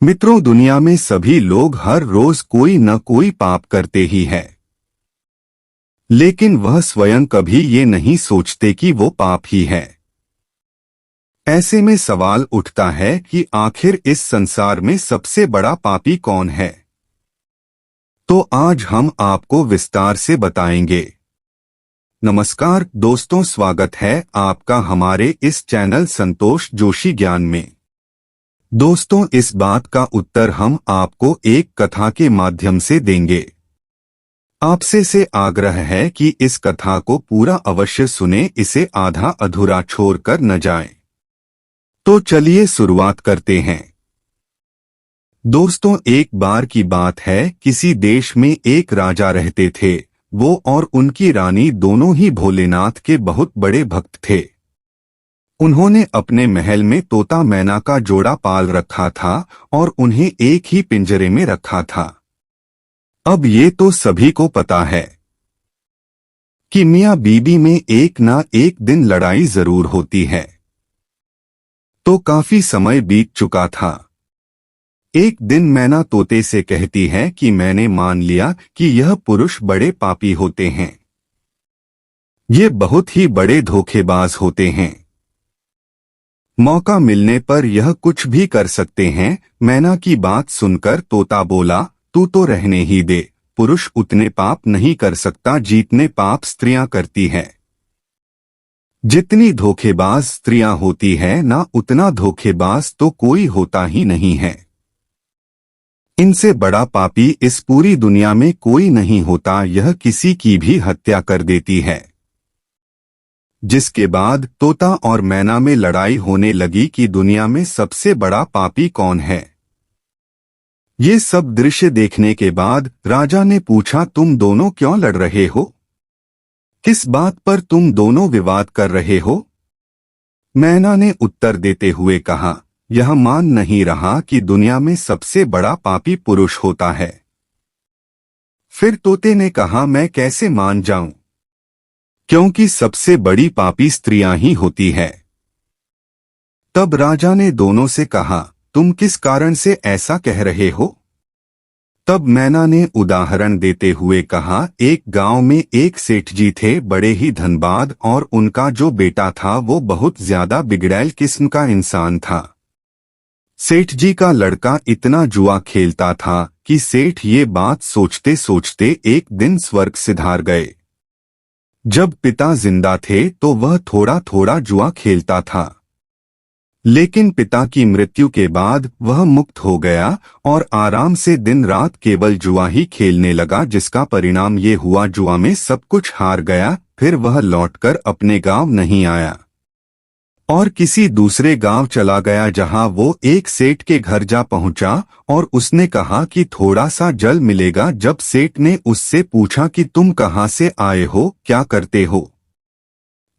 मित्रों, दुनिया में सभी लोग हर रोज कोई न कोई पाप करते ही है, लेकिन वह स्वयं कभी ये नहीं सोचते कि वो पाप ही है। ऐसे में सवाल उठता है कि आखिर इस संसार में सबसे बड़ा पापी कौन है। तो आज हम आपको विस्तार से बताएंगे। नमस्कार दोस्तों, स्वागत है आपका हमारे इस चैनल संतोष जोशी ज्ञान में। दोस्तों, इस बात का उत्तर हम आपको एक कथा के माध्यम से देंगे। आपसे से आग्रह है कि इस कथा को पूरा अवश्य सुने, इसे आधा अधूरा छोड़कर न जाएं। तो चलिए शुरुआत करते हैं। दोस्तों, एक बार की बात है, किसी देश में एक राजा रहते थे। वो और उनकी रानी दोनों ही भोलेनाथ के बहुत बड़े भक्त थे। उन्होंने अपने महल में तोता मैना का जोड़ा पाल रखा था और उन्हें एक ही पिंजरे में रखा था। अब ये तो सभी को पता है कि मियां बीबी में एक ना एक दिन लड़ाई जरूर होती है। तो काफी समय बीत चुका था। एक दिन मैना तोते से कहती है कि मैंने मान लिया कि यह पुरुष बड़े पापी होते हैं। ये बहुत ही बड़े धोखेबाज होते हैं। मौका मिलने पर यह कुछ भी कर सकते हैं। मैना की बात सुनकर तोता बोला, तू तो रहने ही दे। पुरुष उतने पाप नहीं कर सकता जितने पाप स्त्रियां करती है। जितनी धोखेबाज स्त्रियां होती है ना, उतना धोखेबाज तो कोई होता ही नहीं है। इनसे बड़ा पापी इस पूरी दुनिया में कोई नहीं होता। यह किसी की भी हत्या कर देती है। जिसके बाद तोता और मैना में लड़ाई होने लगी कि दुनिया में सबसे बड़ा पापी कौन है। ये सब दृश्य देखने के बाद राजा ने पूछा, तुम दोनों क्यों लड़ रहे हो? किस बात पर तुम दोनों विवाद कर रहे हो? मैना ने उत्तर देते हुए कहा, यह मान नहीं रहा कि दुनिया में सबसे बड़ा पापी पुरुष होता है। फिर तोते ने कहा, मैं कैसे मान जाऊं, क्योंकि सबसे बड़ी पापी स्त्रियां ही होती है। तब राजा ने दोनों से कहा, तुम किस कारण से ऐसा कह रहे हो? तब मैना ने उदाहरण देते हुए कहा, एक गांव में एक सेठ जी थे, बड़े ही धनबाद, और उनका जो बेटा था वो बहुत ज्यादा बिगड़ैल किस्म का इंसान था। सेठ जी का लड़का इतना जुआ खेलता था कि सेठ ये बात सोचते सोचते एक दिन स्वर्ग सिधार गए। जब पिता जिंदा थे तो वह थोड़ा थोड़ा जुआ खेलता था, लेकिन पिता की मृत्यु के बाद वह मुक्त हो गया और आराम से दिन रात केवल जुआ ही खेलने लगा, जिसका परिणाम ये हुआ जुआ में सब कुछ हार गया। फिर वह लौटकर अपने गांव नहीं आया और किसी दूसरे गांव चला गया, जहां वो एक सेठ के घर जा पहुंचा और उसने कहा कि थोड़ा सा जल मिलेगा। जब सेठ ने उससे पूछा कि तुम कहां से आए हो, क्या करते हो,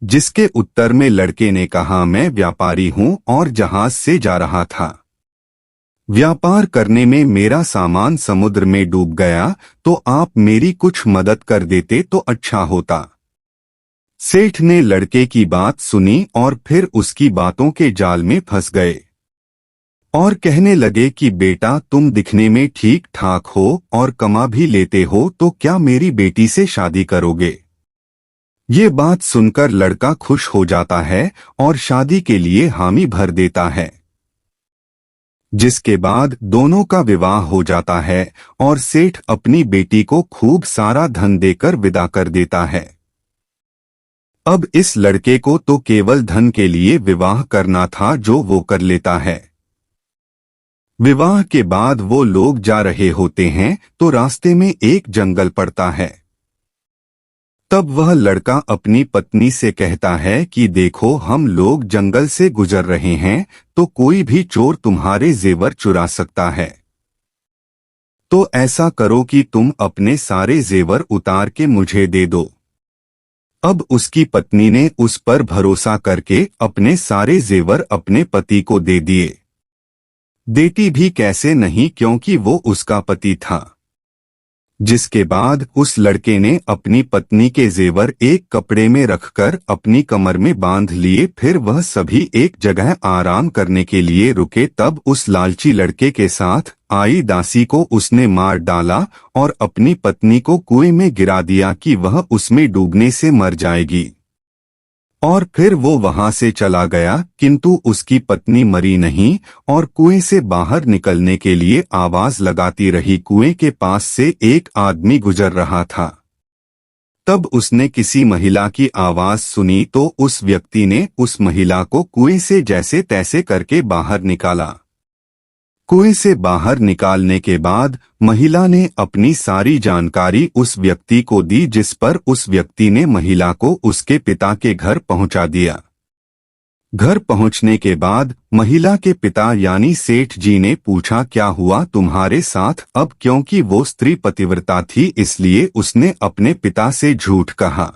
जिसके उत्तर में लड़के ने कहा, मैं व्यापारी हूं और जहाज से जा रहा था। व्यापार करने में मेरा सामान समुद्र में डूब गया, तो आप मेरी कुछ मदद कर देते तो अच्छा होता। सेठ ने लड़के की बात सुनी और फिर उसकी बातों के जाल में फंस गए और कहने लगे कि बेटा, तुम दिखने में ठीक ठाक हो और कमा भी लेते हो, तो क्या मेरी बेटी से शादी करोगे? ये बात सुनकर लड़का खुश हो जाता है और शादी के लिए हामी भर देता है, जिसके बाद दोनों का विवाह हो जाता है और सेठ अपनी बेटी को खूब सारा धन देकर विदा कर देता है। अब इस लड़के को तो केवल धन के लिए विवाह करना था, जो वो कर लेता है। विवाह के बाद वो लोग जा रहे होते हैं तो रास्ते में एक जंगल पड़ता है। तब वह लड़का अपनी पत्नी से कहता है कि देखो, हम लोग जंगल से गुजर रहे हैं, तो कोई भी चोर तुम्हारे जेवर चुरा सकता है। तो ऐसा करो कि तुम अपने सारे जेवर उतार के मुझे दे दो। अब उसकी पत्नी ने उस पर भरोसा करके अपने सारे जेवर अपने पति को दे दिए। देती भी कैसे नहीं, क्योंकि वो उसका पति था। जिसके बाद उस लड़के ने अपनी पत्नी के जेवर एक कपड़े में रखकर अपनी कमर में बांध लिए। फिर वह सभी एक जगह आराम करने के लिए रुके। तब उस लालची लड़के के साथ आई दासी को उसने मार डाला और अपनी पत्नी को कुएं में गिरा दिया कि वह उसमें डूबने से मर जाएगी। और फिर वो वहां से चला गया, किंतु उसकी पत्नी मरी नहीं और कुएं से बाहर निकलने के लिए आवाज लगाती रही। कुएं के पास से एक आदमी गुजर रहा था। तब उसने किसी महिला की आवाज सुनी तो उस व्यक्ति ने उस महिला को कुएं से जैसे तैसे करके बाहर निकाला। कुएं से बाहर निकालने के बाद महिला ने अपनी सारी जानकारी उस व्यक्ति को दी, जिस पर उस व्यक्ति ने महिला को उसके पिता के घर पहुंचा दिया। घर पहुंचने के बाद महिला के पिता यानी सेठ जी ने पूछा, क्या हुआ तुम्हारे साथ? अब क्योंकि वो स्त्री पतिव्रता थी इसलिए उसने अपने पिता से झूठ कहा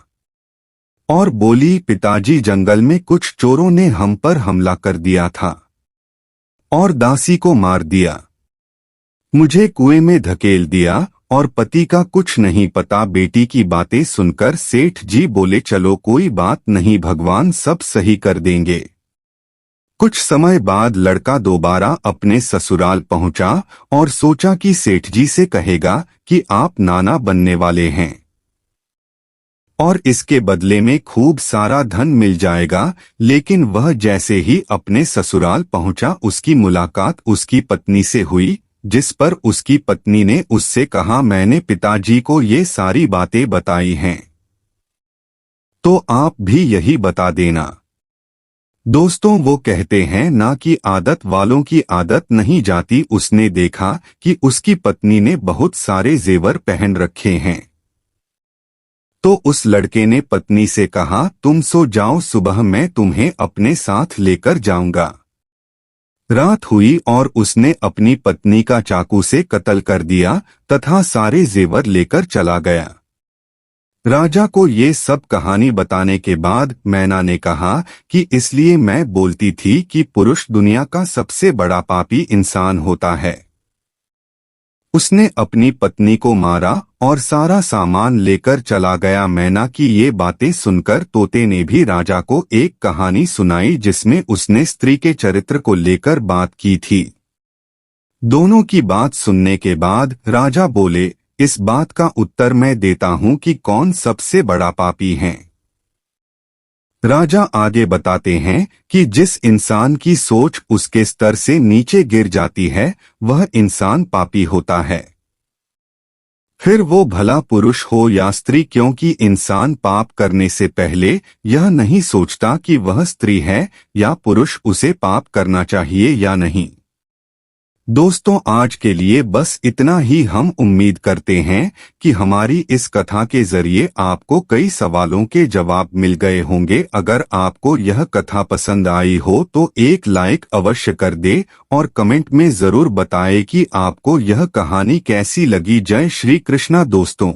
और बोली, पिताजी जंगल में कुछ चोरों ने हम पर हमला कर दिया था और दासी को मार दिया, मुझे कुएं में धकेल दिया और पति का कुछ नहीं पता। बेटी की बातें सुनकर सेठ जी बोले, चलो कोई बात नहीं, भगवान सब सही कर देंगे। कुछ समय बाद लड़का दोबारा अपने ससुराल पहुंचा और सोचा कि सेठ जी से कहेगा कि आप नाना बनने वाले हैं और इसके बदले में खूब सारा धन मिल जाएगा। लेकिन वह जैसे ही अपने ससुराल पहुंचा उसकी मुलाकात उसकी पत्नी से हुई, जिस पर उसकी पत्नी ने उससे कहा, मैंने पिताजी को ये सारी बातें बताई हैं तो आप भी यही बता देना। दोस्तों, वो कहते हैं ना कि आदत वालों की आदत नहीं जाती। उसने देखा कि उसकी पत्नी ने बहुत सारे जेवर पहन रखे हैं तो उस लड़के ने पत्नी से कहा, तुम सो जाओ, सुबह मैं तुम्हें अपने साथ लेकर जाऊंगा। रात हुई और उसने अपनी पत्नी का चाकू से कत्ल कर दिया तथा सारे जेवर लेकर चला गया। राजा को ये सब कहानी बताने के बाद मैना ने कहा कि इसलिए मैं बोलती थी कि पुरुष दुनिया का सबसे बड़ा पापी इंसान होता है। उसने अपनी पत्नी को मारा और सारा सामान लेकर चला गया। मैना की ये बातें सुनकर तोते ने भी राजा को एक कहानी सुनाई जिसमें उसने स्त्री के चरित्र को लेकर बात की थी। दोनों की बात सुनने के बाद राजा बोले, इस बात का उत्तर मैं देता हूं कि कौन सबसे बड़ा पापी है। राजा आगे बताते हैं कि जिस इंसान की सोच उसके स्तर से नीचे गिर जाती है वह इंसान पापी होता है, फिर वो भला पुरुष हो या स्त्री, क्योंकि इंसान पाप करने से पहले यह नहीं सोचता कि वह स्त्री है या पुरुष, उसे पाप करना चाहिए या नहीं। दोस्तों, आज के लिए बस इतना ही। हम उम्मीद करते हैं कि हमारी इस कथा के जरिए आपको कई सवालों के जवाब मिल गए होंगे। अगर आपको यह कथा पसंद आई हो तो एक लाइक अवश्य कर दे और कमेंट में जरूर बताएं कि आपको यह कहानी कैसी लगी। जय श्री कृष्णा दोस्तों।